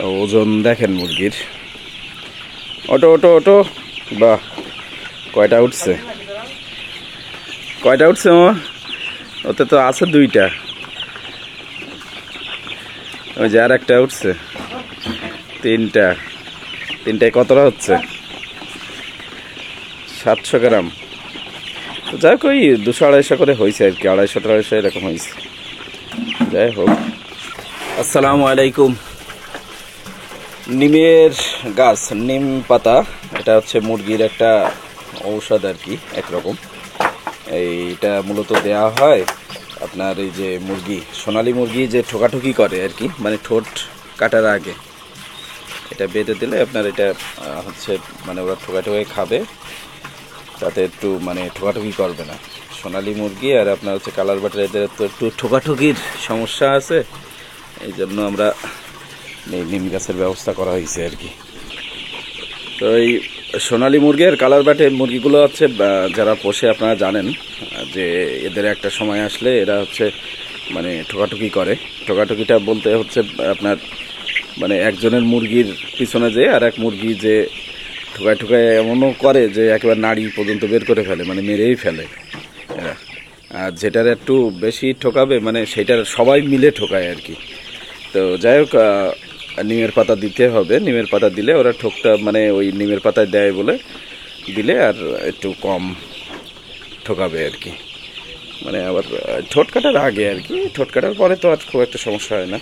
ওজন দেখেন মুরগির। ওটো ওটো ওটো, বাহ, কয়টা উঠছে, কয়টা উঠছে মামা? ওতে তো আছে দুইটা, ওই যে আর একটা উঠছে, তিনটা। তিনটায় কতটা হচ্ছে? 700 গ্রাম। যাই হোক, ওই 200-250 করে হয়েছে আর কি, 250-250 এরকম হয়েছে। যাই হোক, আসসালামু আলাইকুম। নিমের গাছ, নিম পাতা, এটা হচ্ছে মুরগির একটা ঔষধ আর কি, একরকম। এইটা মূলত দেয়া হয় আপনার এই যে মুরগি, সোনালী মুরগি যে ঠোকাঠুকি করে আর কি, মানে ঠোঁট কাটার আগে এটা বেঁধে দিলে আপনার এটা হচ্ছে মানে ওরা ঠোকাঠুকি খাবে, তাতে একটু মানে ঠোকাঠুকি করবে না। সোনালী মুরগি আর আপনার হচ্ছে কালার বাটার, এদের তো একটু ঠোকাঠুকির সমস্যা আছে, এই জন্য আমরা এই নিম গাছের ব্যবস্থা করা হয়েছে আর কি। তো এই সোনালী মুরগি আর কালার বাটের মুরগিগুলো হচ্ছে যারা পোষে আপনারা জানেন যে এদের একটা সময় আসলে এরা হচ্ছে মানে ঠোকাঠুকি করে। ঠোকাঠুকিটা বলতে হচ্ছে আপনার মানে একজনের মুরগির পিছনে যে আর এক মুরগি যে ঠোকায় ঠোকায় এমনও করে যে একেবারে নাড়ি পর্যন্ত বের করে ফেলে, মানে মেরেই ফেলে এরা। আর যেটার একটু বেশি ঠোকাবে মানে সেটার সবাই মিলে ঠোকায় আর কি। তো যাই হোক, নিমের পাতা দিতে হবে। নিমের পাতা দিলে ওরা ঠোকটা মানে ওই নিমের পাতায় দেয় বলে দিলে আর একটু কম ঠোকাবে আর কি। মানে আবার ঠোঁট কাটার আগে আর কি, ঠোঁট কাটার পরে তো আর খুব একটা সমস্যা হয় না।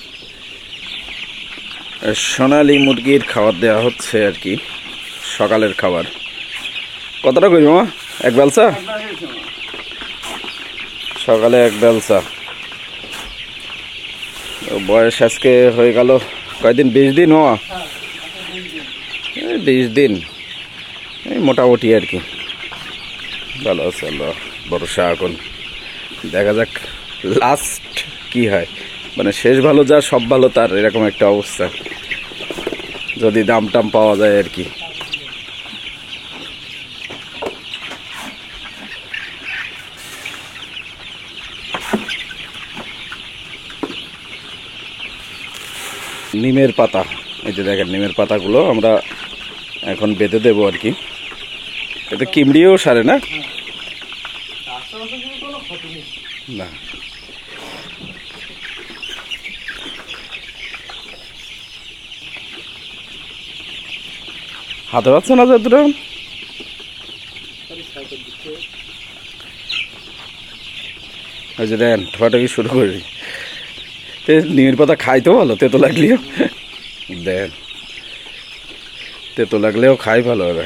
সোনালী মুরগির খাবার দেওয়া হচ্ছে আর কি, সকালের খাবার। কতটা করি মামা? এক বেলসা সকালে, এক বেলসা। বয়স আজকে হয়ে গেল কয়দিন? 20 দিন মামা, 20 দিন এই মোটামুটি আর কি। ভালো আছে, আল্লাহ ভরসা। এখন দেখা যাক লাস্ট কি হয়, মানে শেষ ভালো যা সব ভালো তার, এরকম একটা অবস্থা, যদি দাম টাম পাওয়া যায় আর কি। নিমের পাতা, এই যে দেখেন নিমের পাতাগুলো আমরা এখন বেঁধে দেবো আর কি। এতে কিমড়িও সারে না, না হাতে পাচ্ছে না যতটা। ওই যে দেন ঠোঁটাকি শুরু করি, নিমের পাতা খাইতেও ভালো, তেতো লাগলেও দেন, তেতো লাগলেও খাই ভালো হবে।